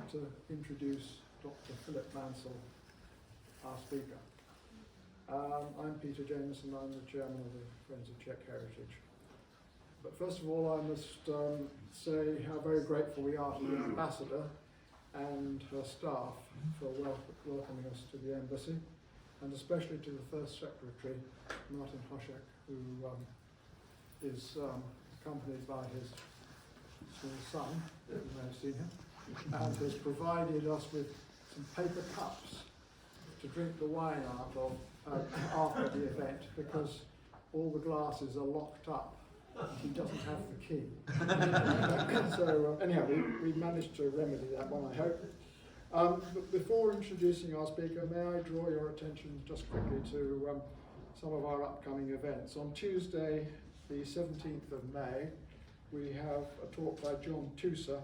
like to introduce Dr. Philip Mansell, our speaker. I'm Peter Jameson, I'm the chairman of the Friends of Czech Heritage. But first of all, I must say how very grateful we are to the ambassador and her staff for welcoming us to the embassy, and especially to the first secretary, Martin Hošek, who is accompanied by his small son, you may have seen him, and has provided us with some paper cups to drink the wine out of after the event, because all the glasses are locked up. He doesn't have the key. So anyhow, we managed to remedy that one, I hope. But before introducing our speaker, may I draw your attention just quickly to some of our upcoming events. On Tuesday, the 17th of May, we have a talk by John Tusa,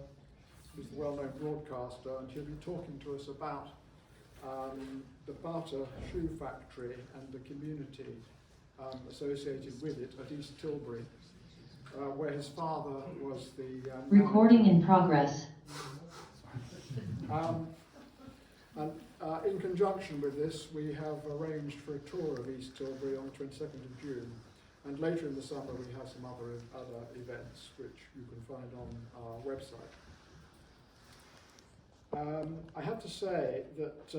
who's the well-known broadcaster, and he'll be talking to us about the Bata shoe factory and the community associated with it at East Tilbury, where his father was the... Recording in progress. And in conjunction with this, we have arranged for a tour of East Tilbury on the 22nd of June. And later in the summer, we have some other events which you can find on our website. I have to say that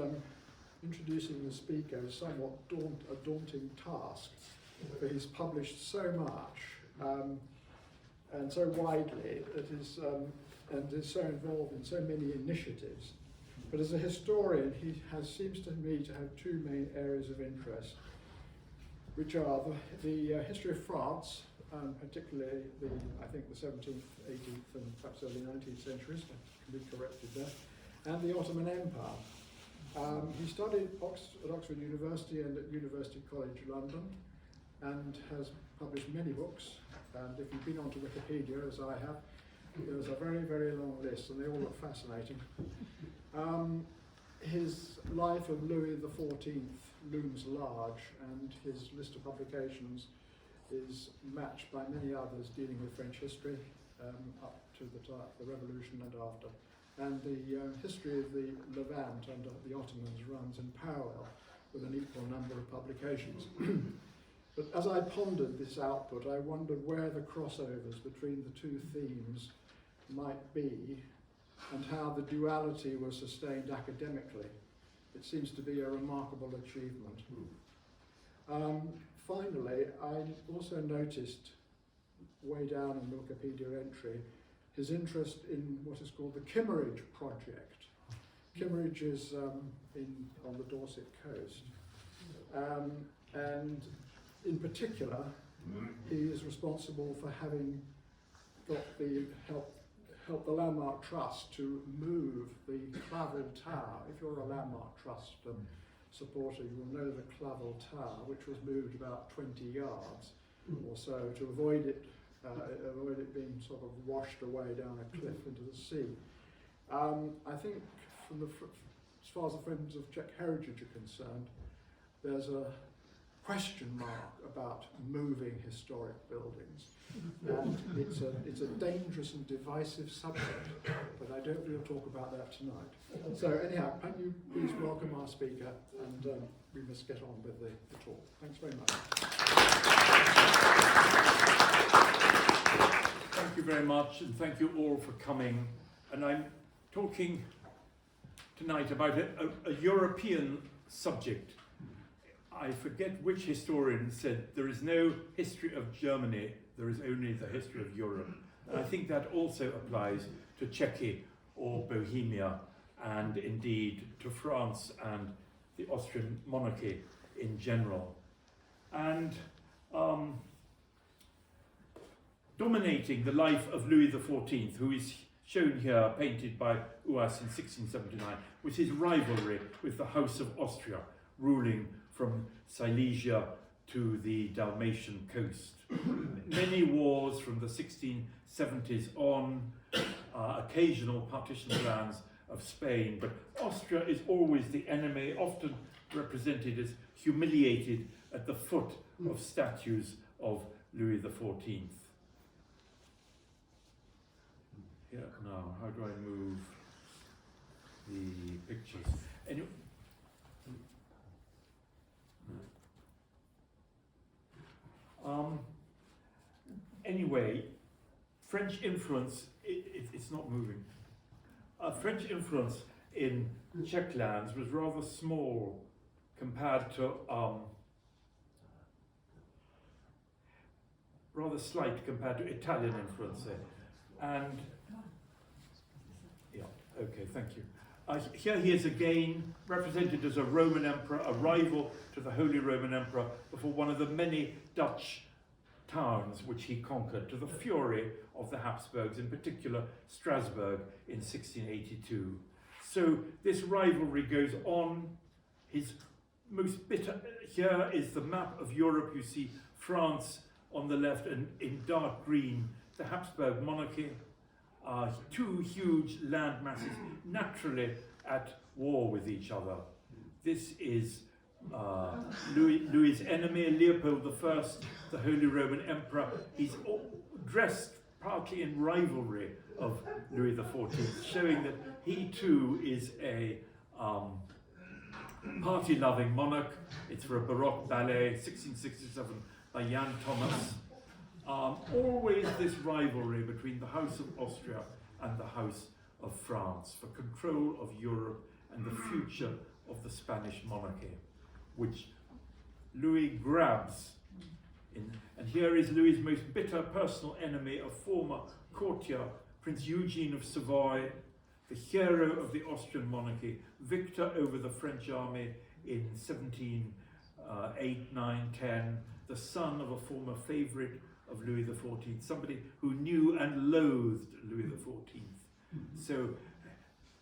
introducing the speaker is somewhat a daunting task, for he's published so much and so widely that and is so involved in so many initiatives. But as a historian, he seems to me to have two main areas of interest, which are the history of France, particularly I think the 17th, 18th, and perhaps early 19th centuries, can be corrected there, and the Ottoman Empire. He studied at Oxford University and at University College London, and has published many books. And if you've been onto Wikipedia, as I have, there's a very, very long list, and they all look fascinating. His life of Louis XIV looms large, and his list of publications is matched by many others dealing with French history up to the Revolution and after. And the history of the Levant under the Ottomans runs in parallel with an equal number of publications. But as I pondered this output, I wondered where the crossovers between the two themes might be, and how the duality was sustained academically. It seems to be a remarkable achievement. Finally, I also noticed way down in the Wikipedia entry his interest in what is called the Kimmeridge project. Kimmeridge is on the Dorset coast. And in particular, he is responsible for having got help the Landmark Trust to move the Clavel Tower. If you're a Landmark Trust supporter, you will know the Clavel Tower, which was moved about 20 yards or so to avoid it being sort of washed away down a cliff into the sea. I think as far as the Friends of Czech Heritage are concerned, there's a question mark about moving historic buildings. And it's a dangerous and divisive subject, but I don't think we'll talk about that tonight. So anyhow, can you please welcome our speaker, and we must get on with the talk. Thanks very much. Thank you very much, and thank you all for coming. And I'm talking tonight about a European subject. I forget which historian said there is no history of Germany, there is only the history of Europe. And I think that also applies to Czechia or Bohemia, and indeed to France and the Austrian monarchy in general. And dominating the life of Louis XIV, who is shown here, painted by Uas in 1679, was his rivalry with the House of Austria, ruling from Silesia to the Dalmatian coast. Many wars from the 1670s on, occasional partition plans of Spain, but Austria is always the enemy, often represented as humiliated at the foot of statues of Louis XIV. Here now, how do I move? French influence, it's not moving. French influence in Czech lands was rather small compared to, rather slight compared to Italian influence there. And, yeah, okay, thank you. Here he is again, represented as a Roman emperor, a rival to the Holy Roman Emperor before one of the many Dutch towns which he conquered, to the fury of the Habsburgs, in particular Strasbourg in 1682. So this rivalry goes on. His most bitter, here is the map of Europe. You see France on the left and in dark green, the Habsburg monarchy. Two huge land masses naturally at war with each other. This is Louis's enemy, Leopold I, the Holy Roman Emperor. He's dressed partly in rivalry of Louis XIV, showing that he too is a party-loving monarch. It's for a Baroque ballet, 1667, by Jan Thomas. Always this rivalry between the House of Austria and the House of France for control of Europe and the future of the Spanish monarchy, which Louis grabs. And here is Louis's most bitter personal enemy, a former courtier, Prince Eugene of Savoy, the hero of the Austrian monarchy, victor over the French army in 1708, 9, 10, the son of a former favourite of Louis XIV, somebody who knew and loathed Louis XIV. So,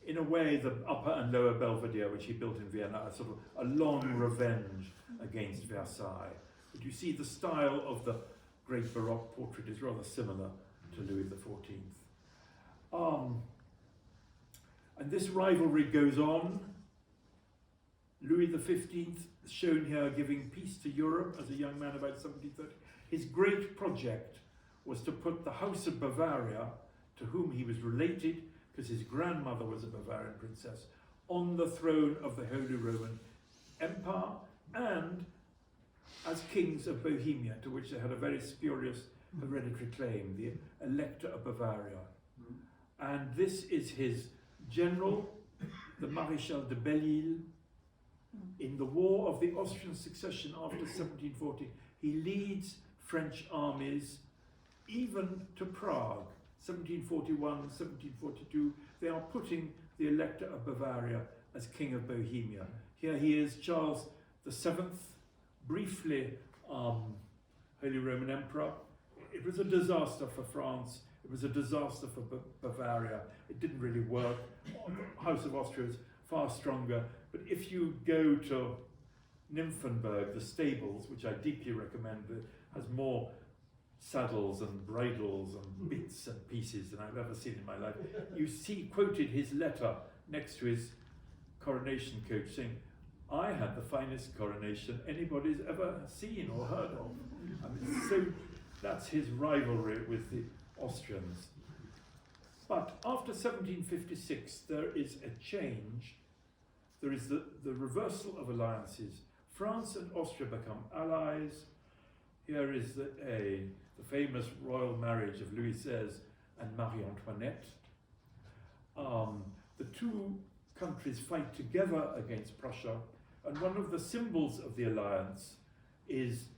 in a way, the upper and lower Belvedere, which he built in Vienna, are sort of a long revenge against Versailles. But you see the style of the great Baroque portrait is rather similar to Louis XIV. And this rivalry goes on. Louis XV is shown here giving peace to Europe as a young man about 1730. His great project was to put the House of Bavaria, to whom he was related, because his grandmother was a Bavarian princess, on the throne of the Holy Roman Empire, and as kings of Bohemia, to which they had a very spurious hereditary claim, the Elector of Bavaria. And this is his general, the Maréchal de Belle-Isle. In the War of the Austrian Succession after 1740, he leads French armies even to Prague. 1741, 1742, they are putting the Elector of Bavaria as King of Bohemia. Here he is, Charles VII, briefly Holy Roman Emperor. It was a disaster for France. It was a disaster for Bavaria. It didn't really work. The House of Austria is far stronger. But if you go to Nymphenburg, the stables, which I deeply recommend, that has more saddles and bridles and bits and pieces than I've ever seen in my life. You see quoted his letter next to his coronation coach saying, "I had the finest coronation anybody's ever seen or heard of." I mean, so that's his rivalry with the Austrians. But after 1756, there is a change. There is the reversal of alliances. France and Austria become allies. Here is the famous royal marriage of Louis XVI and Marie Antoinette. The two countries fight together against Prussia, and one of the symbols of the alliance is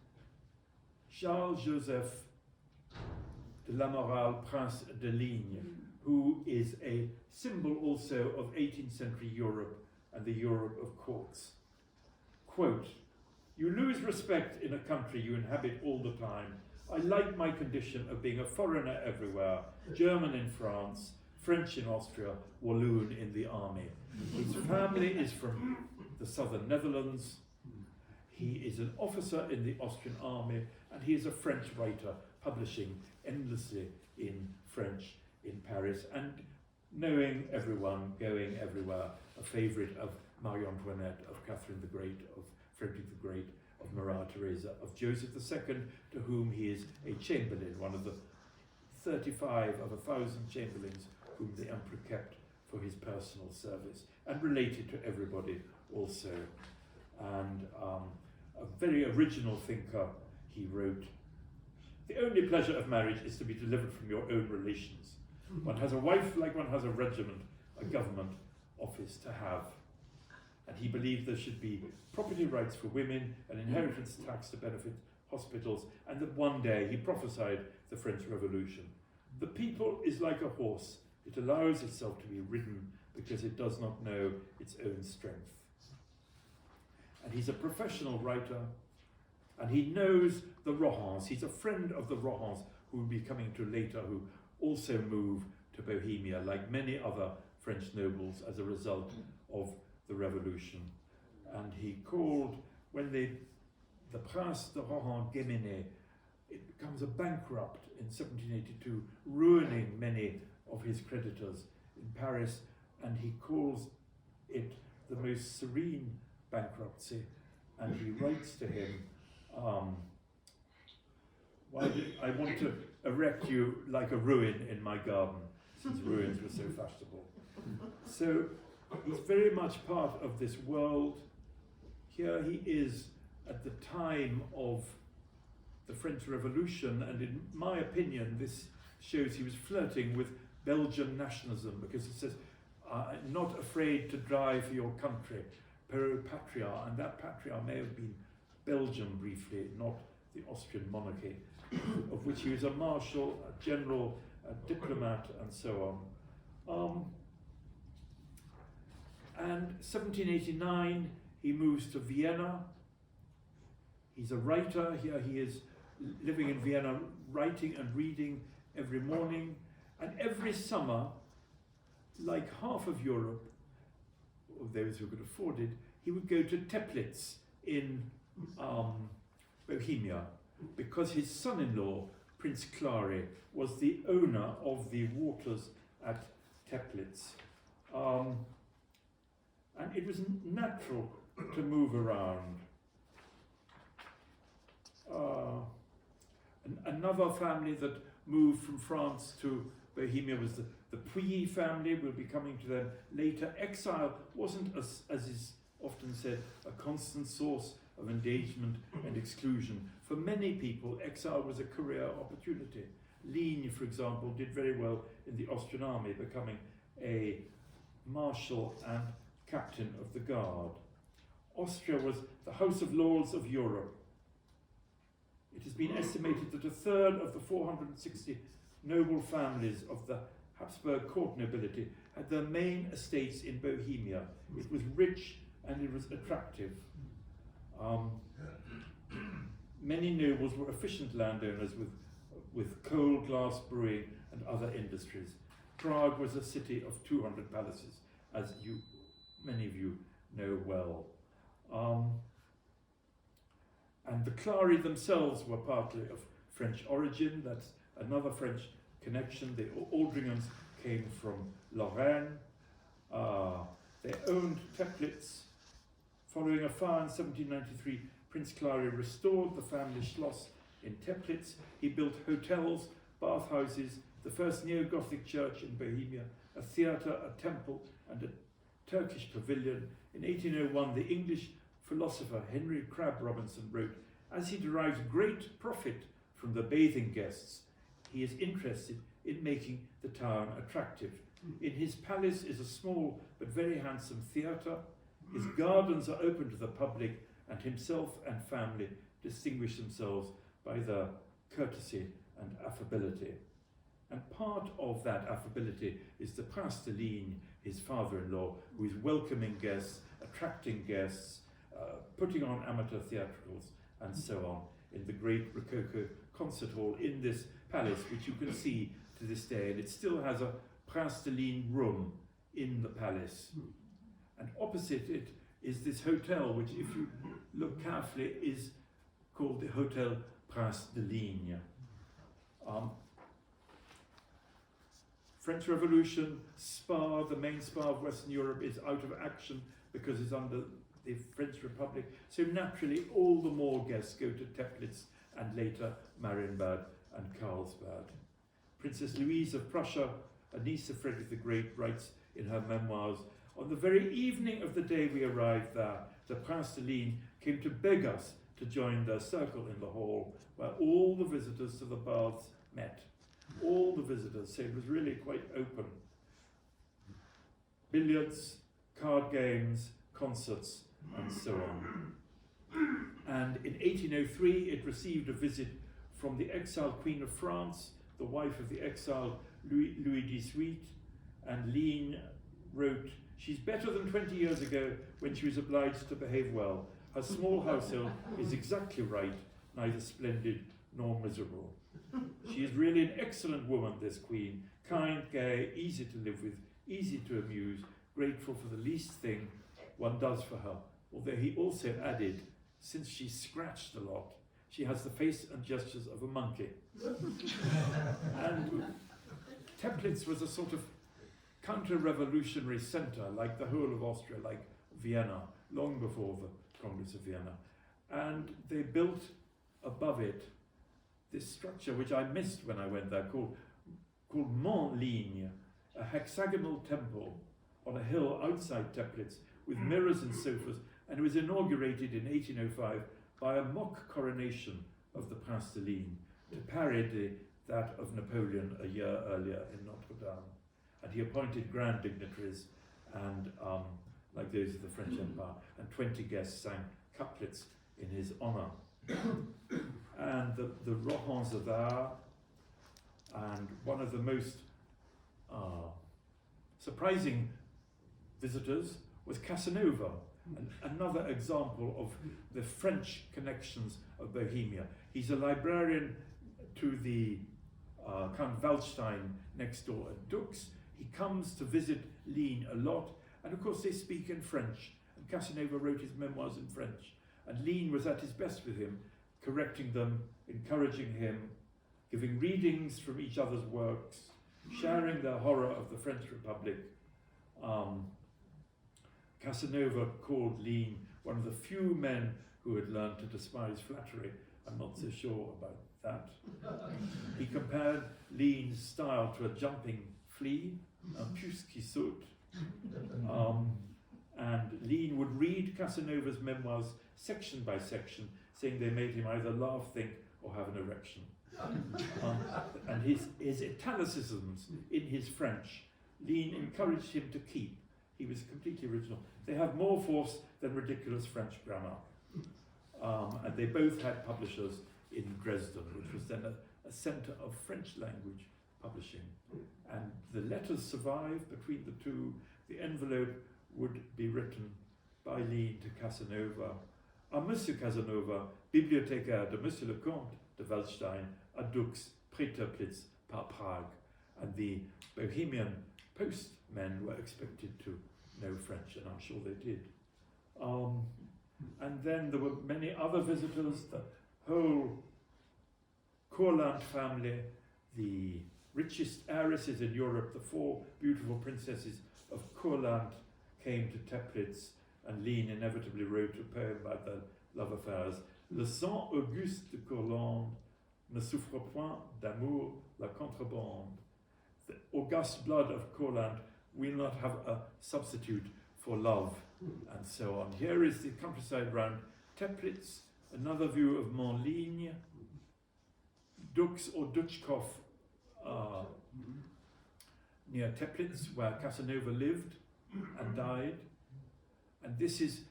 Charles-Joseph de la Morale, Prince de Ligne, who is a symbol also of 18th century Europe and the Europe of courts. Quote, "You lose respect in a country you inhabit all the time. I like my condition of being a foreigner everywhere, German in France, French in Austria, Walloon in the army. His family is from the southern Netherlands. He is an officer in the Austrian army, and he is a French writer, publishing endlessly in French in Paris, and knowing everyone, going everywhere, a favourite of Marie Antoinette, of Catherine the Great, of Frederick the Great, of Maria Theresa, of Joseph II, to whom he is a chamberlain, one of the 35 of 1,000 chamberlains whom the emperor kept for his personal service, and related to everybody also. And a very original thinker, he wrote, The only pleasure of marriage is to be delivered from your own relations. One has a wife like one has a regiment, a government office to have. And he believed there should be property rights for women, an inheritance tax to benefit hospitals, and that one day he prophesied the French Revolution. The people is like a horse. It allows itself to be ridden because it does not know its own strength. And he's a professional writer, and he knows the Rohans. He's a friend of the Rohans, who will be coming to later, who also move to Bohemia, like many other French nobles, as a result of the revolution. And he called, when the Prince de Rohan Guémené, it becomes a bankrupt in 1782, ruining many of his creditors in Paris, and he calls it the most serene bankruptcy, and he writes to him, I want to erect you like a ruin in my garden, since ruins were so fashionable. So he's very much part of this world. Here he is at the time of the French Revolution, and in my opinion, this shows he was flirting with Belgian nationalism, because it says, not afraid to die for your country, per patria, and that patria may have been Belgium briefly, not the Austrian monarchy, of which he was a marshal, a general, a diplomat, and so on. And 1789, he moves to Vienna. He's a writer. Here he is living in Vienna, writing and reading every morning. And every summer, like half of Europe, or those who could afford it, he would go to Teplitz in Bohemia, because his son-in-law, Prince Clary, was the owner of the waters at Teplitz. And it was natural to move around. Another family that moved from France to Bohemia was the Puyi family. We'll be coming to them later. Exile wasn't, as is often said, a constant source of engagement and exclusion. For many people, exile was a career opportunity. Ligne, for example, did very well in the Austrian army, becoming a marshal and captain of the guard. Austria was the House of Lords of Europe. It has been estimated that a third of the 460 noble families of the Habsburg court nobility had their main estates in Bohemia. It was rich and it was attractive. Many nobles were efficient landowners with coal, glass brewing and other industries. Prague was a city of 200 palaces, as many of you know well. And the Clary themselves were partly of French origin. That's another French connection. The Aldringhams came from Lorraine. They owned Teplitz. Following a fire in 1793, Prince Clary restored the family schloss in Teplitz. He built hotels, bathhouses, the first neo-Gothic church in Bohemia, a theatre, a temple, and a Turkish pavilion. In 1801, the English philosopher Henry Crabb Robinson wrote, "As he derives great profit from the bathing guests, he is interested in making the town attractive. In his palace is a small but very handsome theatre. His gardens are open to the public, and himself and family distinguish themselves by their courtesy and affability." And part of that affability is the Prince de Ligne, his father-in-law, who is welcoming guests, attracting guests, putting on amateur theatricals, and so on, in the great Rococo concert hall in this palace, which you can see to this day, and it still has a Prince de Ligne room in the palace. And opposite it is this hotel, which, if you look carefully, is called the Hotel Prince de Ligne. French Revolution, Spa, the main spa of Western Europe, is out of action because it's under the French Republic. So naturally, all the more guests go to Teplitz and later Marienbad and Carlsbad. Princess Louise of Prussia, a niece of Frederick the Great, writes in her memoirs, "On the very evening of the day we arrived there, the Prince de Ligne came to beg us to join their circle in the hall where all the visitors to the baths met. All the visitors, so it was really quite open. Billiards, card games, concerts, and so on. And in 1803 it received a visit from the exiled Queen of France, the wife of the exiled Louis XVIII, and Lean wrote, "She's better than 20 years ago when she was obliged to behave well. Her small household is exactly right, neither splendid nor miserable. She is really an excellent woman, this queen, kind, gay, easy to live with, easy to amuse, grateful for the least thing one does for her." Although he also added, since she's scratched a lot, she has the face and gestures of a monkey. And Teplitz was a sort of counter-revolutionary centre, like the whole of Austria, like Vienna, long before the Congress of Vienna. And they built above it this structure, which I missed when I went there, called Montligne, a hexagonal temple on a hill outside Teplitz with mirrors and sofas, and it was inaugurated in 1805 by a mock coronation of the Prince de Ligne to parody that of Napoleon a year earlier in Notre Dame. And he appointed grand dignitaries, and like those of the French Empire, and 20 guests sang couplets in his honour. And the Rohans are there, and one of the most surprising visitors was Casanova, another example of the French connections of Bohemia. He's a librarian to the Count Waldstein next door at Dux. He comes to visit Ligne a lot, and of course they speak in French, and Casanova wrote his memoirs in French, and Ligne was at his best with him, correcting them, encouraging him, giving readings from each other's works, sharing their horror of the French Republic. Casanova called Ligne one of the few men who had learned to despise flattery. I'm not so sure about that. He compared Ligne's style to a jumping flea, un puce qui saute. And Ligne would read Casanova's memoirs section by section, saying they made him either laugh, think, or have an erection. And his italicisms in his French, Ligne encouraged him to keep. He was completely original. They have more force than ridiculous French grammar. And they both had publishers in Dresden, which was then a centre of French language publishing. And the letters survive between the two. The envelope would be written by Ligne to Casanova. À Monsieur Casanova, bibliothécaire de Monsieur le Comte de Waldstein, à Dux, près Teplitz, par Prague. And the Bohemian postmen were expected to know French, and I'm sure they did. And then there were many other visitors, the whole Courland family, the richest heiresses in Europe, the 4 beautiful princesses of Courland came to Teplitz, and Ligne inevitably wrote a poem about their love affairs. Le sang auguste de Courland ne souffre point d'amour la contrebande. The august blood of Courland will not have a substitute for love, and so on. Here is the countryside round Teplitz, another view of Montligne, Dux or Dutchkov near Teplitz, where Casanova lived and died. And this is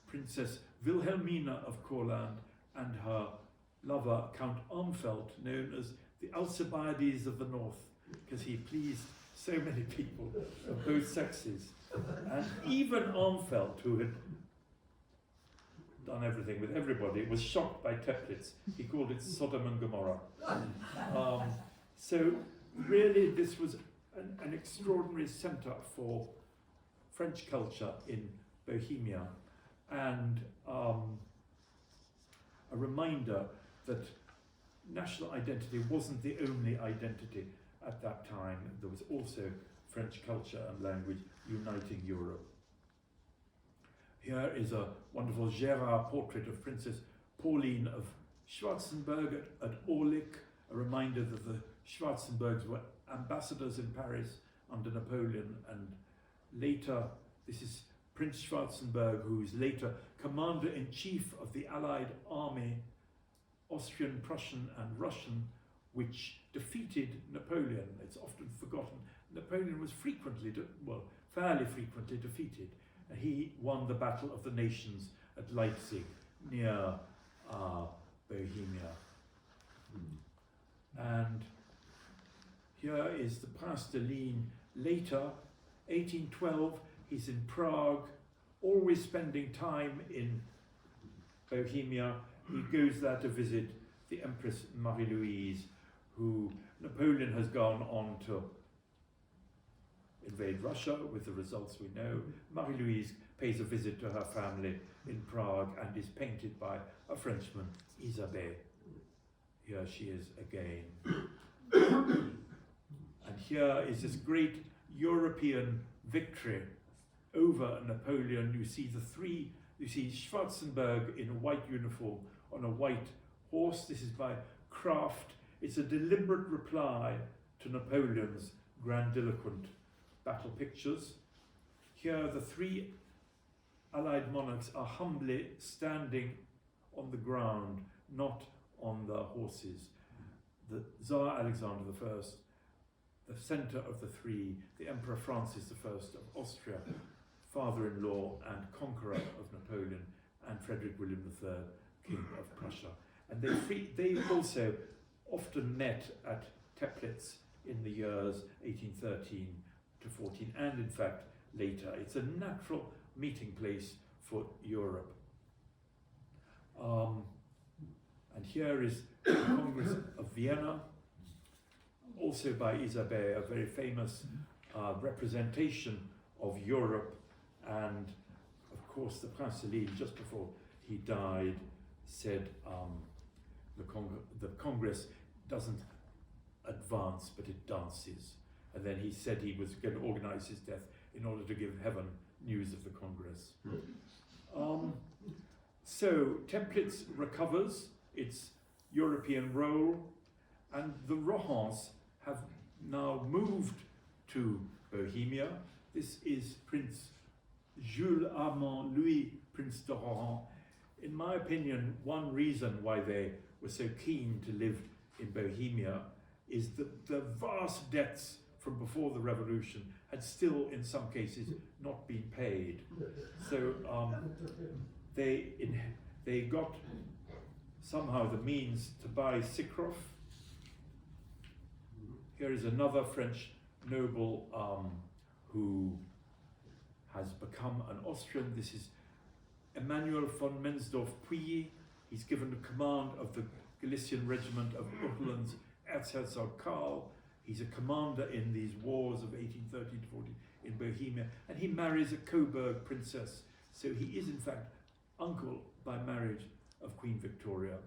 Princess Wilhelmina of Courland and her lover, Count Armfelt, known as the Alcibiades of the North, because he pleased so many people of both sexes. And even Armfelt, who had done everything with everybody, was shocked by Teplitz. He called it Sodom and Gomorrah. So really this was an extraordinary centre for French culture in Bohemia, and a reminder that national identity wasn't the only identity at that time. There was also French culture and language uniting Europe. Here is a wonderful Gérard portrait of Princess Pauline of Schwarzenberg at Orlik, a reminder that the Schwarzenbergs were ambassadors in Paris under Napoleon, and later this is Prince Schwarzenberg, who is later Commander-in-Chief of the Allied army, Austrian, Prussian and Russian, which defeated Napoleon. It's often forgotten. Napoleon was fairly frequently defeated. And he won the Battle of the Nations at Leipzig, near Bohemia. And here is the Prince de Ligne later, 1812, he's in Prague, always spending time in Bohemia. He goes there to visit the Empress Marie-Louise, who Napoleon has gone on to invade Russia, with the results we know. Marie-Louise pays a visit to her family in Prague and is painted by a Frenchman, Isabelle. Here she is again. And here is this great European victory over Napoleon. You see Schwarzenberg in a white uniform on a white horse. This is by Kraft. It's a deliberate reply to Napoleon's grandiloquent battle pictures. Here the three Allied monarchs are humbly standing on the ground, not on their horses. The Tsar Alexander I, the centre of the three, the Emperor Francis I of Austria, father-in-law and conqueror of Napoleon, and Frederick William III, King of Prussia. And they also often met at Teplitz in the years 1813 to 14, and in fact later. It's a natural meeting place for Europe. And here is the Congress of Vienna, also by Isabelle, a very famous representation of Europe. And of course the Prince de Ligne, just before he died, said the Congress doesn't advance, but it dances. And then he said he was going to organize his death in order to give heaven news of the Congress. So Teplitz recovers its European role, and the Rohans have now moved to Bohemia. This is Prince Jules Armand Louis, Prince de Rohan. In my opinion, one reason why they were so keen to live in Bohemia is that the vast debts from before the revolution had still, in some cases, not been paid. So they got somehow the means to buy Sychrov. Here is another French noble who has become an Austrian. This is Emmanuel von Mensdorff-Pouilly. He's given the command of the Galician regiment of Utland's Erzherzog Karl. He's a commander in these wars of 1813 to 14 in Bohemia, and he marries a Coburg princess. So he is in fact uncle by marriage of Queen Victoria.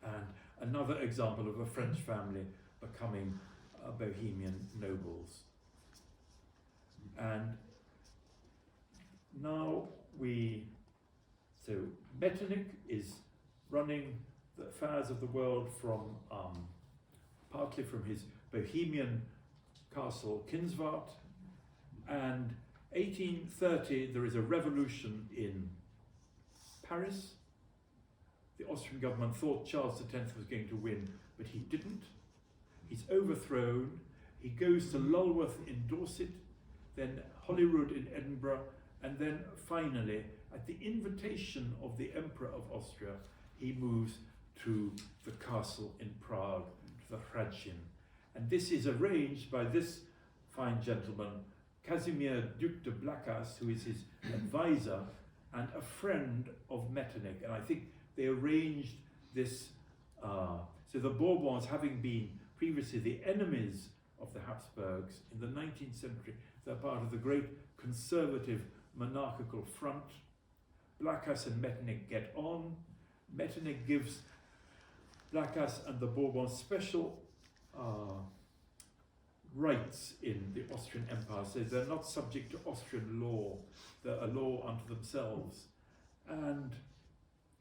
And another example of a French family becoming Bohemian nobles. And now so Metternich is running the affairs of the world from partly from his Bohemian castle Kinswart, and 1830 there is a revolution in Paris. The Austrian government thought Charles X was going to win, but he didn't. He's overthrown. He goes to Lulworth in Dorset, then Holyrood in Edinburgh, and then finally, at the invitation of the Emperor of Austria, he moves to the castle in Prague, to the Hradčin. And this is arranged by this fine gentleman, Casimir Duc de Blacas, who is his advisor and a friend of Metternich. And I think they arranged this, so the Bourbons, having been previously the enemies of the Habsburgs in the 19th century, they're part of the great conservative monarchical front. Blacas and Metternich get on. Metternich gives Blacas and the Bourbons special rights in the Austrian Empire, so they're not subject to Austrian law, they're a law unto themselves. And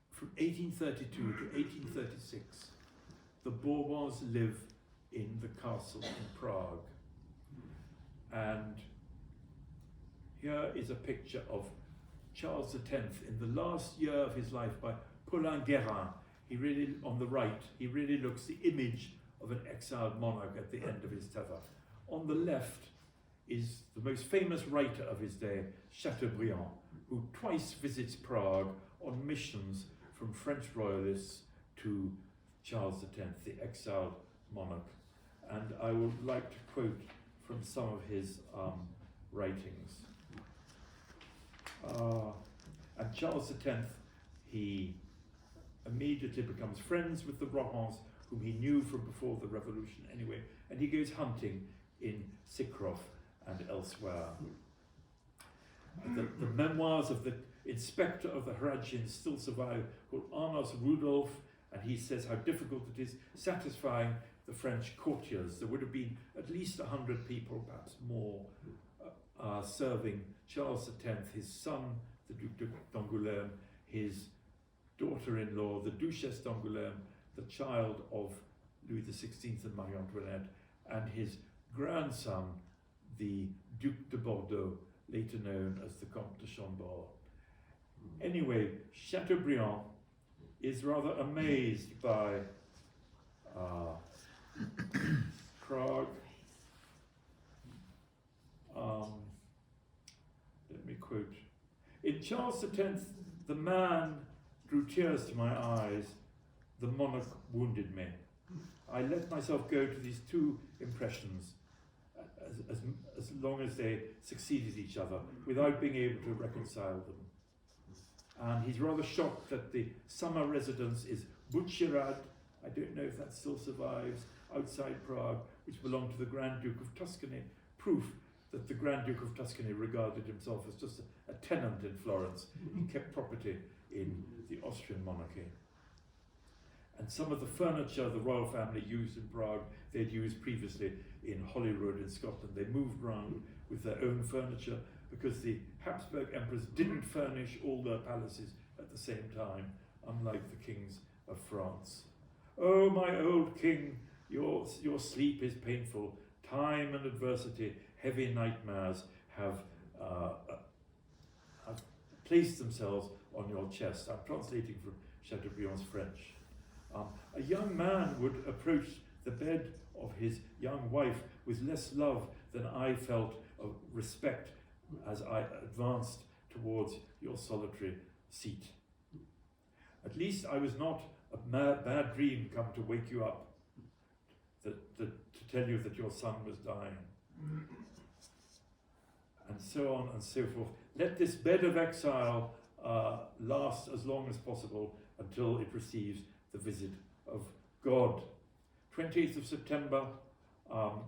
from 1832 to 1836, the Bourbons live in the castle in Prague. And Here is a picture of Charles X in the last year of his life by Paulin Guérin. He really, on the right, he really looks the image of an exiled monarch at the end of his tether. On the left is the most famous writer of his day, Chateaubriand, who twice visits Prague on missions from French royalists to Charles X, the exiled monarch. And I would like to quote from some of his writings. And Charles X, he immediately becomes friends with the Rohans, whom he knew from before the revolution anyway, and he goes hunting in Sychrov and elsewhere. The memoirs of the inspector of the Hradčin still survive, called Arnos Rudolf, and he says how difficult it is satisfying the French courtiers. There would have been at least 100 people, perhaps more, serving Charles X, his son, the Duc d'Angoulême, his daughter-in-law, the Duchesse d'Angoulême, the child of Louis XVI and Marie Antoinette, and his grandson, the Duc de Bordeaux, later known as the Comte de Chambord. Anyway, Chateaubriand is rather amazed by Prague. Let me quote. In Charles X, the man drew tears to my eyes, the monarch wounded me. I let myself go to these two impressions as long as they succeeded each other, without being able to reconcile them. And he's rather shocked that the summer residence is Bucherad, I don't know if that still survives, outside Prague, which belonged to the Grand Duke of Tuscany, proof that the Grand Duke of Tuscany regarded himself as just a tenant in Florence. He kept property in the Austrian monarchy. And some of the furniture the royal family used in Prague, they'd used previously in Holyrood in Scotland. They moved around with their own furniture because the Habsburg emperors didn't furnish all their palaces at the same time, unlike the kings of France. Oh, my old king, your sleep is painful. Time and adversity, heavy nightmares have placed themselves on your chest. I'm translating from Chateaubriand's French. A young man would approach the bed of his young wife with less love than I felt of respect as I advanced towards your solitary seat. At least I was not a bad dream come to wake you up, to tell you that your son was dying. And so on and so forth. Let this bed of exile last as long as possible until it receives the visit of God. 20th of September,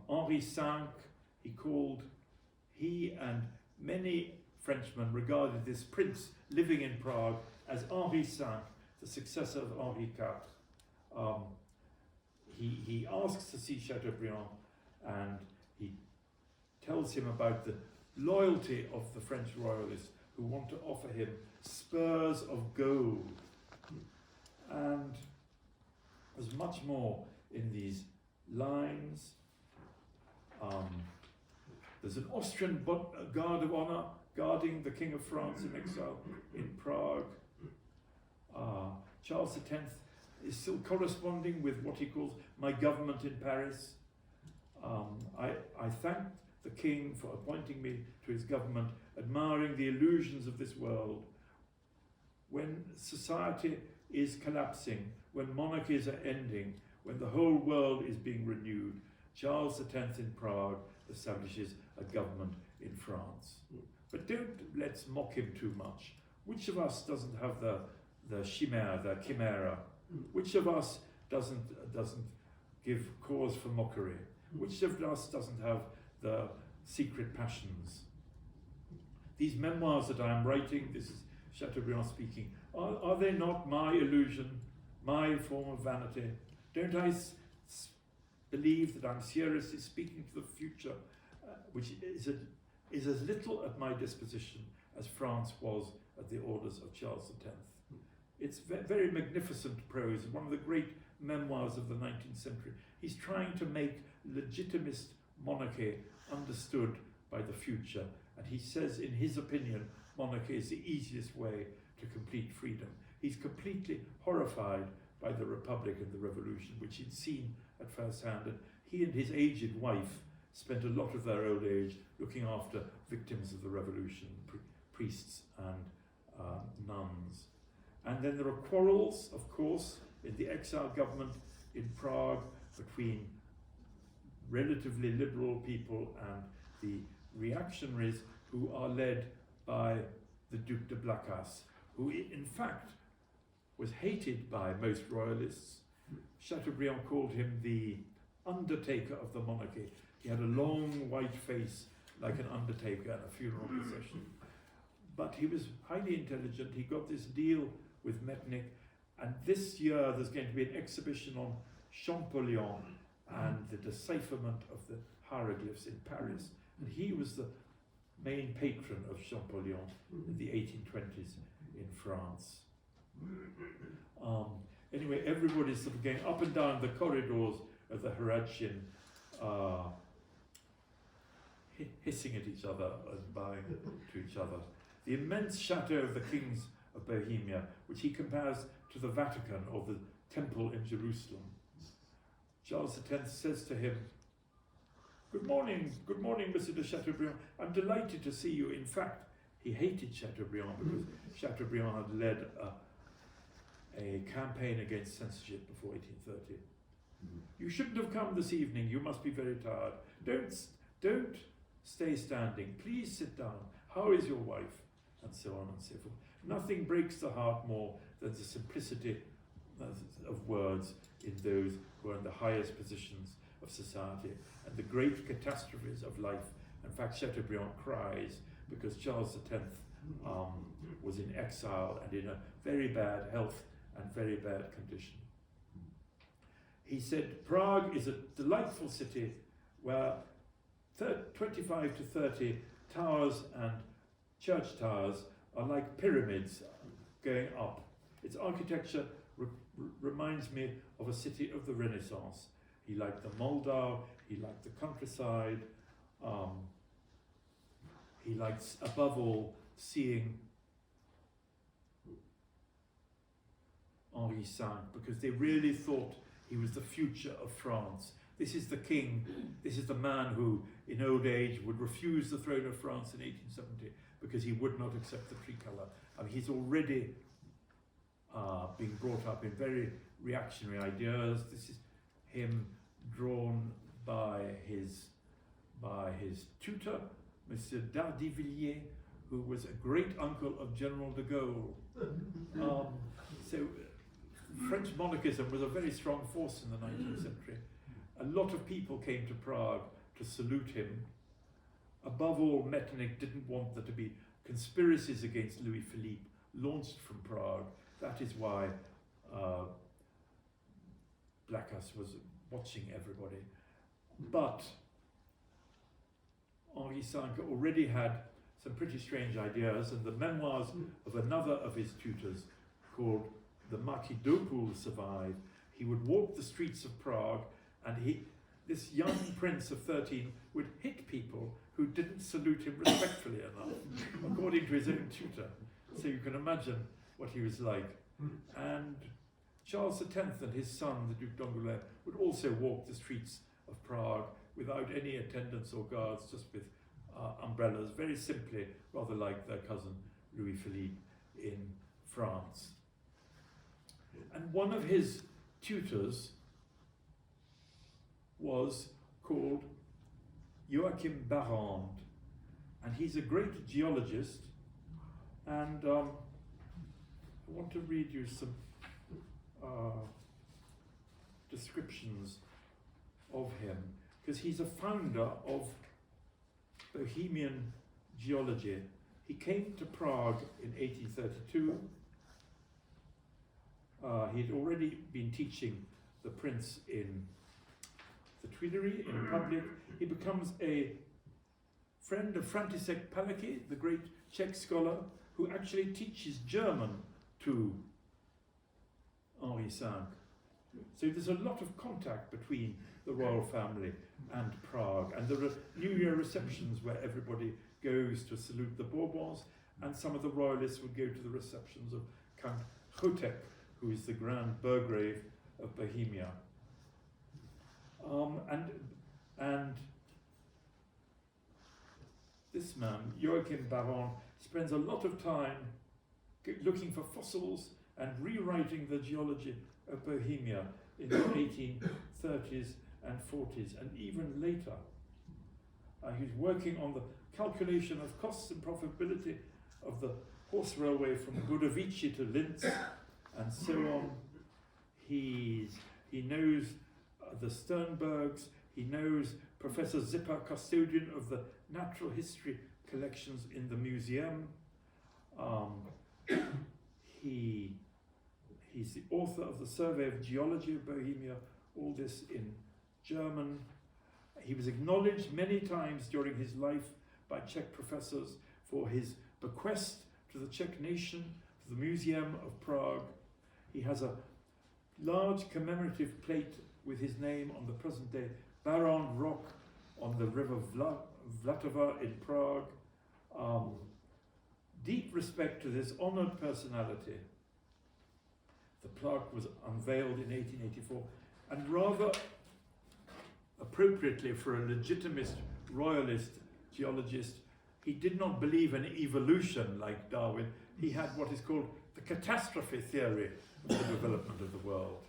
Henri V, he and many Frenchmen regarded this prince living in Prague as Henri V, the successor of Henri IV. He asks to see Chateaubriand, and he tells him about the loyalty of the French royalists who want to offer him spurs of gold. And there's much more in these lines. There's an Austrian guard of honor guarding the King of France in exile in Prague. Charles X is still corresponding with what he calls my government in Paris. I thank the King for appointing me to his government, admiring the illusions of this world. When society is collapsing, when monarchies are ending, when the whole world is being renewed, Charles X in Prague establishes a government in France. But let's mock him too much. Which of us doesn't have the chimera? Which of us doesn't give cause for mockery? Which of us doesn't have the secret passions? These memoirs that I am writing, this is Chateaubriand speaking, are they not my illusion, my form of vanity? Don't I believe that I'm seriously speaking to the future, which is as little at my disposition as France was at the orders of Charles X? It's very magnificent prose, one of the great memoirs of the 19th century. He's trying to make legitimist monarchy understood by the future, And he says, in his opinion, monarchy is the easiest way to complete freedom. He's completely horrified by the Republic and the Revolution, which he'd seen at first hand. And he and his aged wife spent a lot of their old age looking after victims of the Revolution, priests and nuns. And then there are quarrels, of course, in the exile government in Prague between relatively liberal people and the reactionaries who are led by the Duc de Blacas, who in fact was hated by most royalists. Chateaubriand called him the undertaker of the monarchy. He had a long white face like an undertaker at a funeral procession. But he was highly intelligent. He got this deal with Metternich, and this year there's going to be an exhibition on Champollion and the decipherment of the hieroglyphs in Paris. And he was the main patron of Champollion in the 1820s in France. Anyway, everybody's sort of going up and down the corridors of the Hradschin, hissing at each other and bowing to each other. The immense chateau of the kings of Bohemia, which he compares to the Vatican or the temple in Jerusalem. Charles X says to him, good morning, Monsieur de Chateaubriand. I'm delighted to see you." In fact, he hated Chateaubriand because Chateaubriand had led a campaign against censorship before 1830. "You shouldn't have come this evening. You must be very tired. Don't stay standing. Please sit down. How is your wife?" And so on and so forth. Nothing breaks the heart more than the simplicity of words in those who are in the highest positions of society and the great catastrophes of life. In fact, Chateaubriand cries because Charles X was in exile and in a very bad health and very bad condition. He said, "Prague is a delightful city where 25 to 30 towers and church towers are like pyramids going up. Its architecture reminds me of a city of the Renaissance." He liked the Moldau, he liked the countryside, he liked, above all, seeing Henri V, because they really thought he was the future of France. This is the king, this is the man who, in old age, would refuse the throne of France in 1870 because he would not accept the tricolour. I mean, he's already being brought up in very reactionary ideas. This is him drawn by his tutor, Monsieur Dardivillers, who was a great uncle of General de Gaulle. So French monarchism was a very strong force in the 19th century. A lot of people came to Prague to salute him. Above all, Metternich didn't want there to be conspiracies against Louis Philippe launched from Prague. That is why Blacas was watching everybody. But Henri V already had some pretty strange ideas, and the memoirs of another of his tutors, called the Marquis d'Opole, survive. He would walk the streets of Prague, and this young prince of 13 would hit people who didn't salute him respectfully enough, according to his own tutor. So you can imagine what he was like. And Charles X and his son, the Duc d'Angoulême, would also walk the streets of Prague without any attendants or guards, just with umbrellas, very simply, rather like their cousin Louis Philippe in France. And one of his tutors was called Joachim Barrand, and he's a great geologist, and I want to read you some descriptions of him, because he's a founder of Bohemian geology. He came to Prague in 1832. He'd already been teaching the prince in the Tuileries in public. He becomes a friend of František Palacký, the great Czech scholar, who actually teaches German to Henri V. So there's a lot of contact between the royal family and Prague, and there are New Year receptions where everybody goes to salute the Bourbons, and some of the royalists would go to the receptions of Count Chotek, who is the Grand Burgrave of Bohemia. And this man, Joachim Baron, spends a lot of time looking for fossils and rewriting the geology of Bohemia in the 1830s and 40s, and even later. He's working on the calculation of costs and profitability of the horse railway from Budovici to Linz, and so on. He knows the Sternbergs, he knows Professor Zipper, custodian of the natural history collections in the museum. He's the author of the Survey of Geology of Bohemia, all this in German. He was acknowledged many times during his life by Czech professors for his bequest to the Czech nation, to the Museum of Prague. He has a large commemorative plate with his name on the present-day Baron Rock on the river Vltava in Prague. Deep respect to this honoured personality. The plaque was unveiled in 1884, and rather appropriately for a legitimist royalist geologist, he did not believe in evolution like Darwin. He had what is called the catastrophe theory of the development of the world.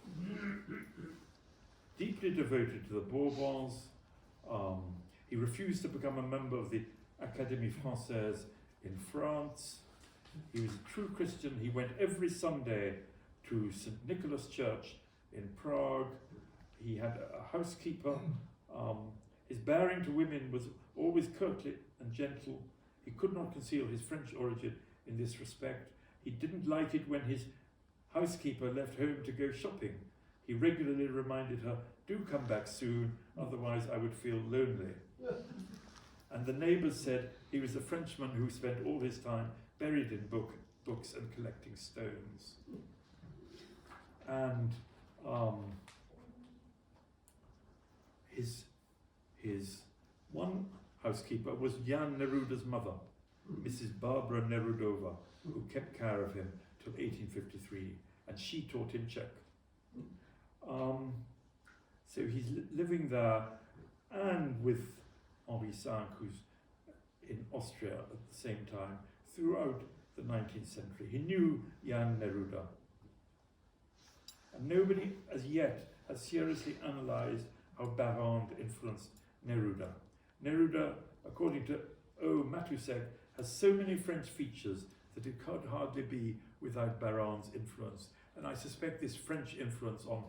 Deeply devoted to the Bourbons, he refused to become a member of the Académie Française in France. He was a true Christian. He went every Sunday to St. Nicholas Church in Prague. He had a housekeeper. His bearing to women was always courtly and gentle. He could not conceal his French origin in this respect. He didn't like it when his housekeeper left home to go shopping. He regularly reminded her, "Do come back soon, otherwise I would feel lonely." And the neighbours said he was a Frenchman who spent all his time buried in books and collecting stones. And his one housekeeper was Jan Neruda's mother, Mrs. Barbara Nerudova, who kept care of him till 1853, and she taught him Czech. So he's living there, and with Henri V, who's in Austria at the same time, throughout the 19th century. He knew Jan Neruda. And nobody as yet has seriously analysed how Baron influenced Neruda. Neruda, according to O. Matusek, has so many French features that it could hardly be without Baron's influence. And I suspect this French influence on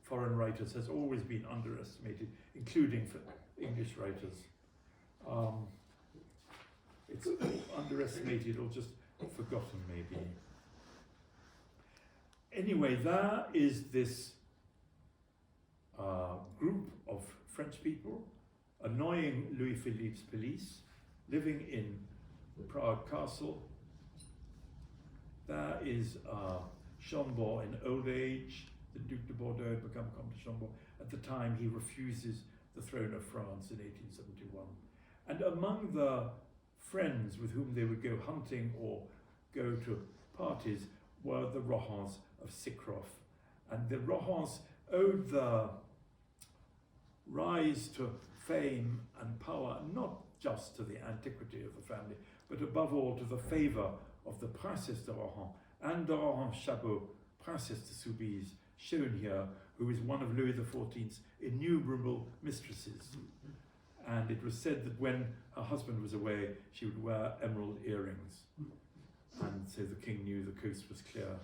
foreign writers has always been underestimated, including for English writers. It's underestimated or just forgotten, maybe. Anyway, there is this group of French people annoying Louis Philippe's police, living in Prague Castle. There is Chambord in old age. The Duc de Bordeaux had become Comte de Chambord. At the time, he refuses the throne of France in 1871. And among the friends with whom they would go hunting or go to parties were the Rohans of Sychrov. And the Rohans owed the rise to fame and power not just to the antiquity of the family, but above all to the favour of the Princess de Rohan and de Rohan-Chabot, Princess de Soubise, shown here, who is one of Louis XIV's innumerable mistresses. And it was said that when her husband was away, she would wear emerald earrings. And so the king knew the coast was clear.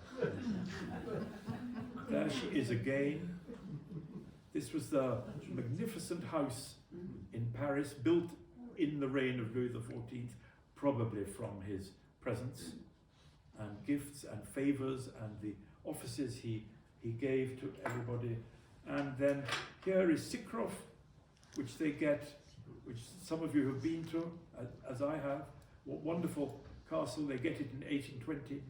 There she is again. This was the magnificent house in Paris, built in the reign of Louis XIV, probably from his presents and gifts and favours and the offices he gave to everybody. And then here is Sychrov, which they get, which some of you have been to, as I have. What wonderful castle. They get it in 1820.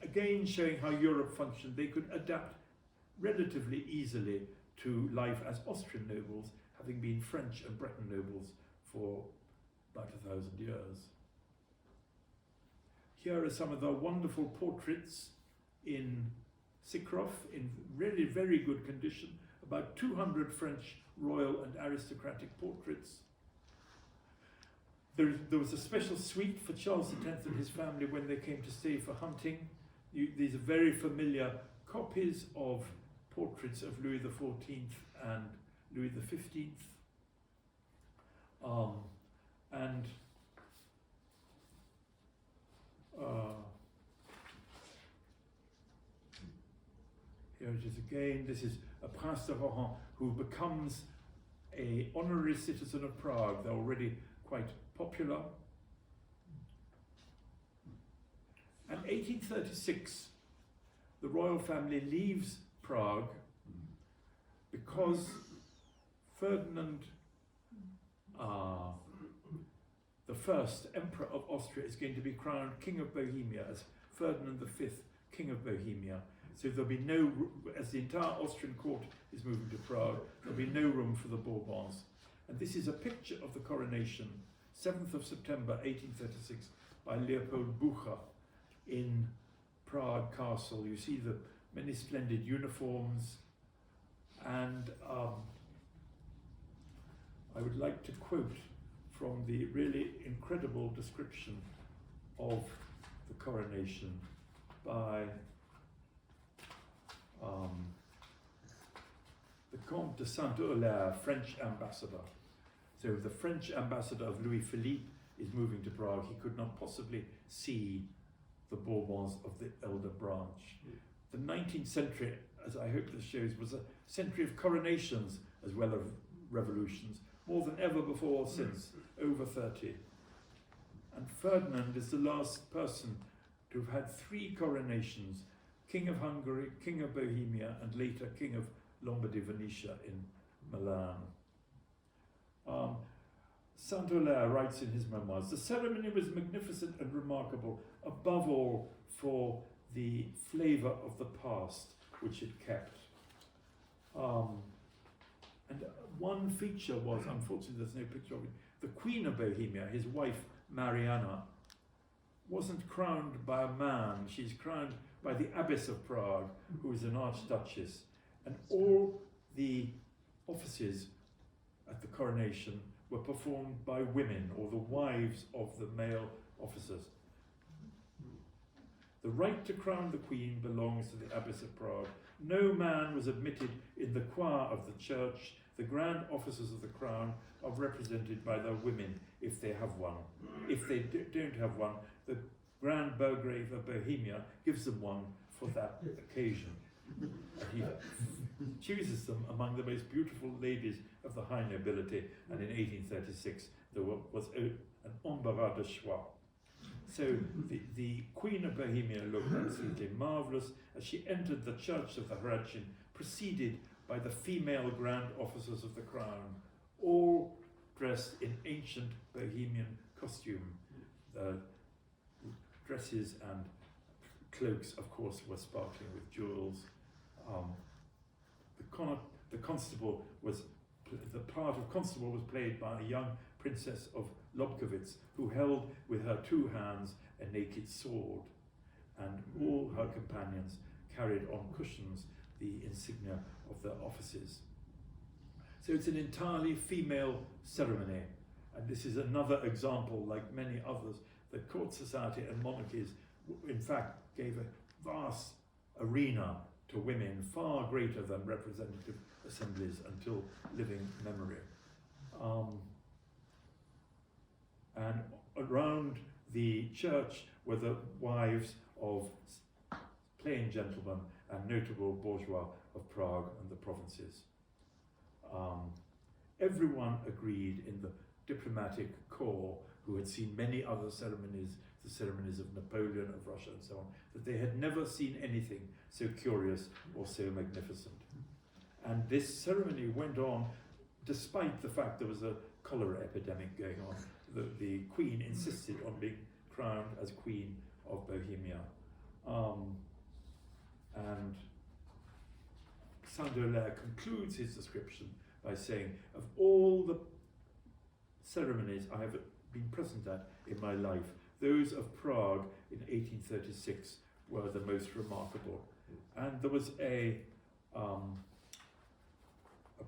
Again, showing how Europe functioned. They could adapt relatively easily to life as Austrian nobles, having been French and Breton nobles for about 1,000 years. Here are some of the wonderful portraits in Sychrov, in really very good condition, about 200 French royal and aristocratic portraits. There was a special suite for Charles X and his family when they came to stay for hunting. These are very familiar copies of portraits of Louis XIV and Louis XV. Here it is again. This is a Prince de Rohan who becomes an honorary citizen of Prague. They're already quite popular. In 1836, the royal family leaves Prague because Ferdinand, the first Emperor of Austria, is going to be crowned King of Bohemia as Ferdinand V, King of Bohemia. So there'll be no, as the entire Austrian court is moving to Prague, there'll be no room for the Bourbons. And this is a picture of the coronation, 7th of September 1836, by Leopold Bucher in Prague Castle. You see the many splendid uniforms, and I would like to quote from the really incredible description of the coronation by the Comte de Saint-Hilaire, French ambassador. So the French ambassador of Louis Philippe is moving to Prague. He could not possibly see the Bourbons of the elder branch. The 19th century, as I hope this shows, was a century of coronations as well as revolutions, more than ever before or since, over 30. And Ferdinand is the last person to have had 3 coronations: King of Hungary, King of Bohemia, and later King of Lombardy Venetia in Milan. Saint-Hilaire writes in his memoirs, "The ceremony was magnificent and remarkable, above all for the flavour of the past which it kept." And one feature was, unfortunately there's no picture of it, the Queen of Bohemia, his wife Mariana, wasn't crowned by a man. She's crowned by the Abbess of Prague, who is an archduchess. And all the offices at the coronation were performed by women, or the wives of the male officers. The right to crown the Queen belongs to the Abbess of Prague. No man was admitted in the choir of the church. The grand officers of the crown are represented by their women, if they have one. If they don't have one, the Grand Burgrave of Bohemia gives them one for that occasion. He chooses them among the most beautiful ladies of the high nobility, and in 1836 there was an embarras de choix. So the Queen of Bohemia looked absolutely marvellous as she entered the church of the Hradčin, preceded by the female grand officers of the crown, all dressed in ancient Bohemian costume. The dresses and cloaks, of course, were sparkling with jewels. The constable was, the part of constable was played by a young princess of Lobkowitz, who held with her 2 hands a naked sword, and all her companions carried on cushions the insignia of their offices. So it's an entirely female ceremony, and this is another example, like many others, that court society and monarchies in fact gave a vast arena to women, far greater than representative assemblies until living memory. And around the church were the wives of plain gentlemen and notable bourgeois of Prague and the provinces. Everyone agreed in the diplomatic corps, who had seen many other ceremonies, the ceremonies of Napoleon, of Russia and so on, that they had never seen anything so curious or so magnificent. And this ceremony went on despite the fact there was a cholera epidemic going on. The Queen insisted on being crowned as Queen of Bohemia. And Saint-Hilaire concludes his description by saying, "Of all the ceremonies I have been present at in my life. Those of Prague in 1836 were the most remarkable. And there was a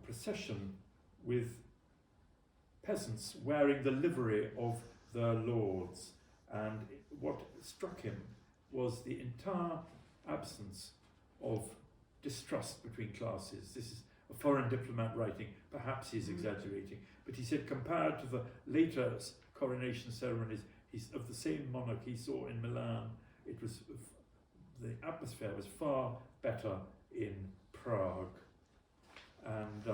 procession with peasants wearing the livery of their lords. And what struck him was the entire absence of distrust between classes. This is a foreign diplomat writing, perhaps he's exaggerating, but he said compared to the later coronation ceremonies of the same monarch he saw in Milan, the atmosphere was far better in Prague. And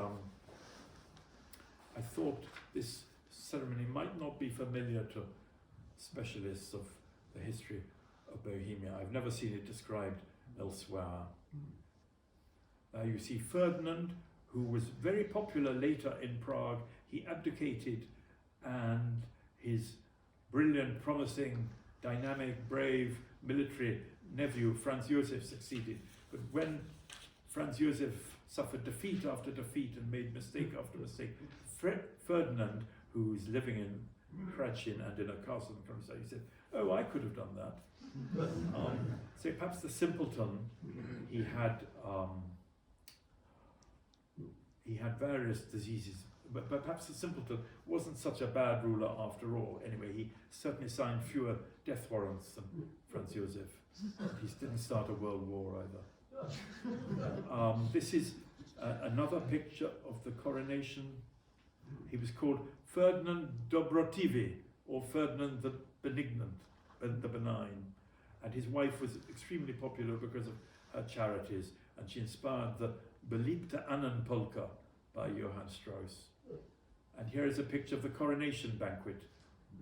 I thought this ceremony might not be familiar to specialists of the history of Bohemia. I've never seen it described elsewhere. Now you see Ferdinand, who was very popular later in Prague. He abdicated, and his brilliant, promising, dynamic, brave military nephew Franz Josef succeeded. But when Franz Josef suffered defeat after defeat and made mistake after mistake, Ferdinand, who is living in Krasin and in a castle in the countryside, he said, "Oh, I could have done that." So perhaps the simpleton, he had various diseases, but perhaps the simpleton wasn't such a bad ruler after all. Anyway, he certainly signed fewer death warrants than Franz Josef. He didn't start a world war either. This is another picture of the coronation. He was called Ferdinand Dobrotivy, or Ferdinand the Benignant, the Benign. And his wife was extremely popular because of her charities, and she inspired the Beliebte Annen polka by Johann Strauss. And here is a picture of the coronation banquet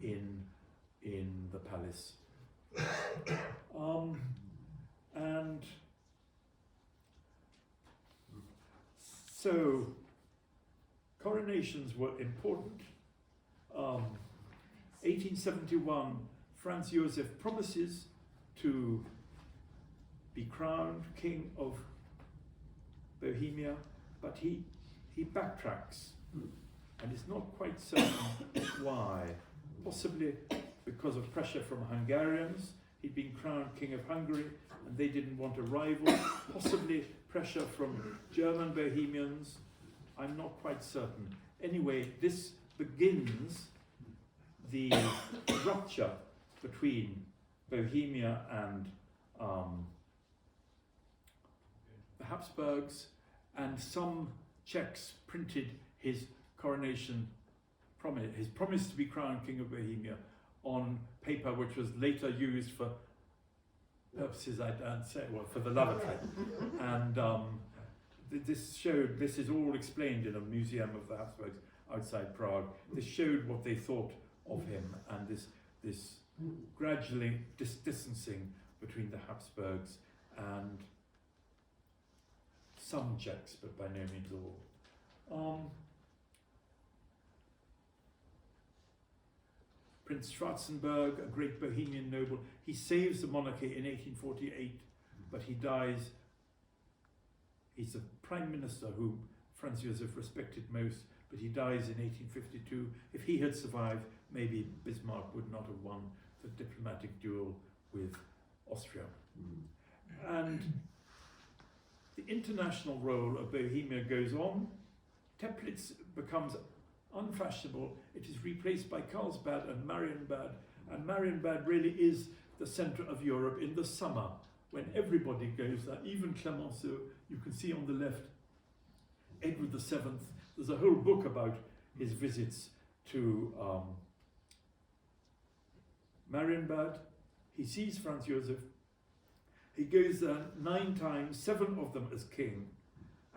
in the palace. And so coronations were important. 1871, Franz Josef promises to be crowned king of Bohemia, but he backtracks, and it's not quite certain why. Possibly because of pressure from Hungarians. He'd been crowned king of Hungary, and they didn't want a rival. Possibly pressure from German Bohemians. I'm not quite certain. Anyway, this begins the rupture between Bohemia and the Habsburgs, and some Czechs printed his coronation promise, his promise to be crowned king of Bohemia, on paper which was later used for purposes I don't say, well, for the lavatory. And this is all explained in a museum of the Habsburgs outside Prague. This showed what they thought of him, and this gradually distancing between the Habsburgs and some Czechs, but by no means all. Prince Schwarzenberg, a great Bohemian noble, he saves the monarchy in 1848, but he dies. He's the prime minister who Franz Josef respected most, but he dies in 1852. If he had survived, maybe Bismarck would not have won the diplomatic duel with Austria. And the international role of Bohemia goes on. Teplitz becomes unfashionable. It is replaced by Karlsbad and Marienbad really is the center of Europe in the summer, when everybody goes there, even Clemenceau. You can see on the left Edward VII. There's a whole book about his visits to Marienbad. He sees Franz Josef. He goes there 9 times, 7 of them as king,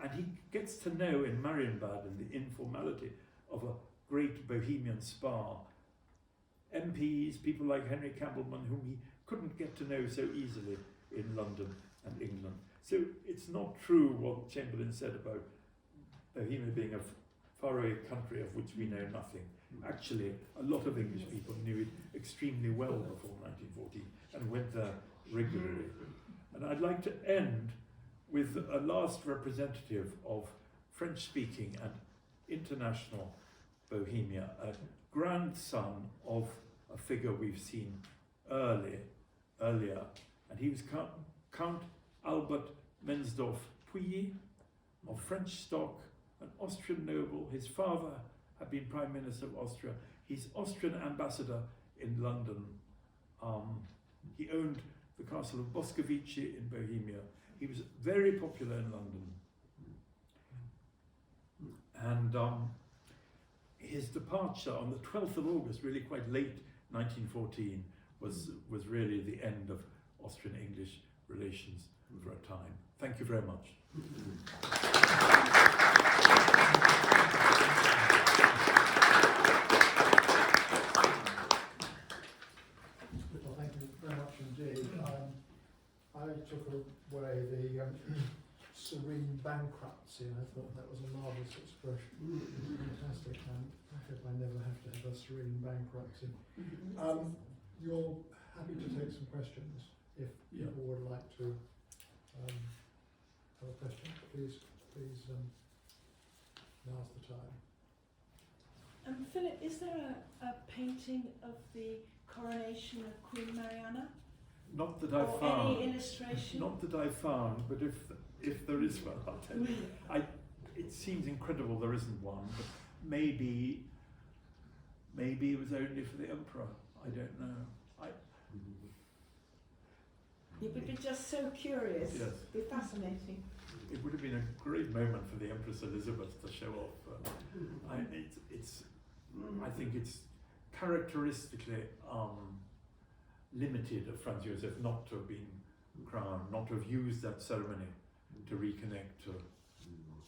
and he gets to know in Marienbad, in the informality of a great Bohemian spa, MPs, people like Henry Campbellman, whom he couldn't get to know so easily in London and England. So it's not true what Chamberlain said about Bohemia being a faraway country of which we know nothing. Actually, a lot of English people knew it extremely well before 1914 and went there regularly. And I'd like to end with a last representative of French-speaking and international Bohemia, a grandson of a figure we've seen earlier, and he was Count Albert Mensdorff-Pouilly, of French stock, an Austrian noble. His father had been Prime Minister of Austria. He's Austrian ambassador in London. He owned the castle of Boscovici in Bohemia. He was very popular in London. And his departure on the 12th of August, really quite late 1914, was really the end of Austrian-English relations for a time. Thank you very much. Well, thank you very much indeed. I took away the serene bankruptcy, and I thought that was a marvellous expression. Fantastic, and I hope I never have to have a serene bankruptcy. You're happy to take some questions if people would like to have a question. Please, now's the time. Philip, is there a painting of the coronation of Queen Mariana? Not that I've or found. Any illustration? Not that I've found, but if there is one, I'll tell you. It seems incredible there isn't one, but maybe it was only for the emperor. I don't know. You would be just so curious. Yes. It'd be fascinating. It would have been a great moment for the Empress Elizabeth to show off. I think it's characteristically limited of Franz Josef not to have been crowned, not to have used that ceremony to reconnect to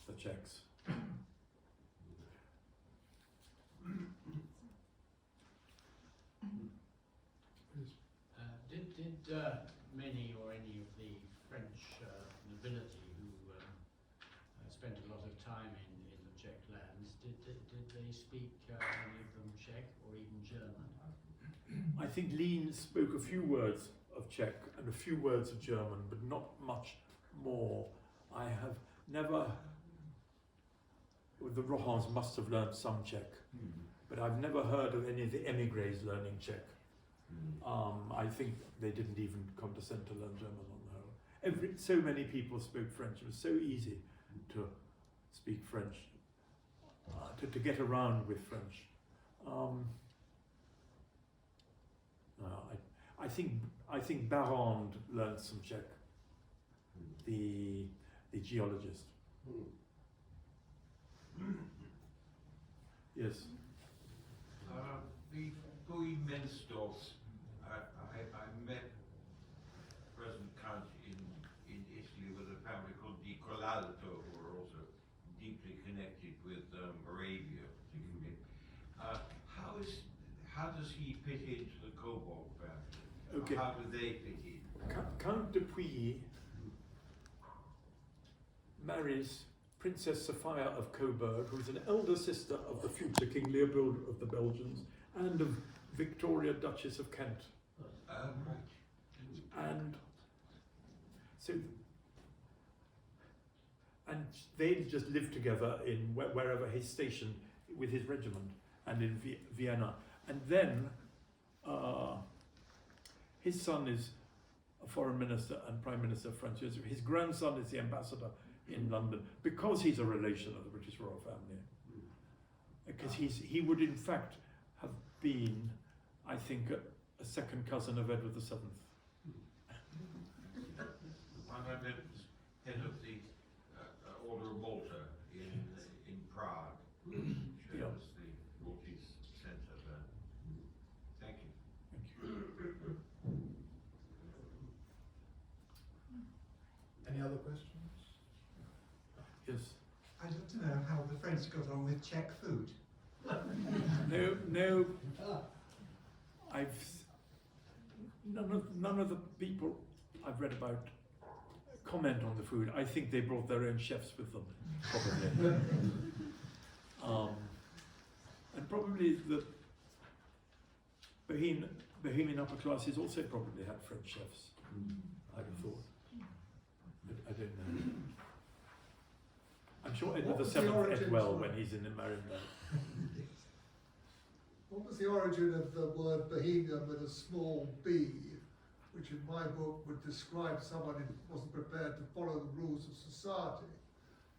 the Czechs. Did many or any of the French nobility who spent a lot of time in the Czech lands, did they speak any of them Czech or even German? I think Lean spoke a few words of Czech and a few words of German, but not much more. I have never, the Rohans must have learned some Czech, but I've never heard of any of the emigres learning Czech. I think they didn't even condescend to learn German on their own. So many people spoke French. It was so easy to speak French, to get around with French. I think Barrand learned some Czech, the geologist. Yes. The Louis Mensdorffs, I met present Count in Italy with a family called Di Colalto, who are also deeply connected with Moravia, particularly. How does he fit into the Coburg family? Okay. How do they fit in? Count de Pouilly marries Princess Sophia of Coburg, who is an elder sister of the future King Leopold of the Belgians and of Victoria, Duchess of Kent. Right. And so, and they just lived together in wherever he's stationed with his regiment and in Vienna. And then his son is a foreign minister and prime minister of Franz Josef. His grandson is the ambassador in London because he's a relation of the British royal family. Because he would in fact have been, I think, a second cousin of Edward VII. I met head of the Order of Malta in Prague, which Yeah. was the Maltese centre there. Thank you. Any other questions? Yes. I'd love to know how the French got on with Czech food. No. None of the people I've read about comment on the food. I think they brought their own chefs with them, probably. And probably the Bohemian upper classes also probably had French chefs, I would have thought. But I don't know. I'm sure Edward What was the VII ate origins well of- when he's in the Marienbad. What was the origin of the word Bohemia with a small b, which in my book would describe someone who wasn't prepared to follow the rules of society,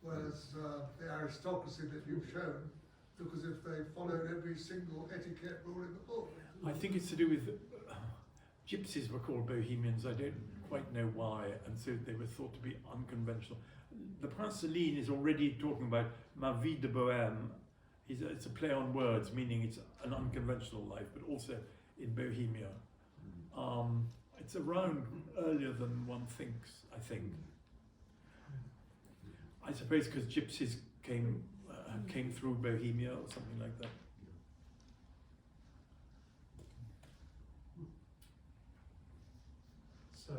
whereas the aristocracy that you've shown look as if they followed every single etiquette rule in the book. I think it's to do with gypsies were called Bohemians. I don't quite know why, and so they were thought to be unconventional. The Prince Celine is already talking about ma vie de Bohème. It's a play on words, meaning it's an unconventional life, but also in Bohemia. It's around earlier than one thinks, I think. I suppose because gypsies came through Bohemia or something like that. So,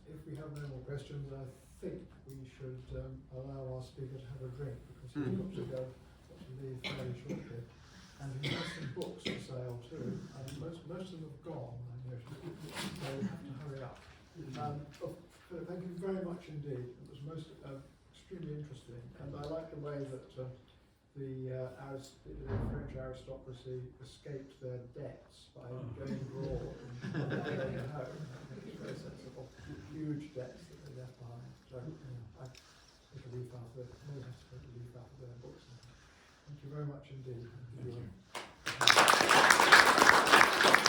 if we have no more questions, I think we should allow our speaker to have a drink, because he's got to leave fairly shortly. And he has some books for sale too, and most of them have gone, I noticed, so we have to hurry up. Thank you very much indeed. It was most extremely interesting, and I like the way that the French aristocracy escaped their debts by going abroad and not going home. I think it's very sensible. Huge debts that they left behind. So I take a leaf out of it. No one has to take a leaf out of their books. Thank you very much indeed. Thank you.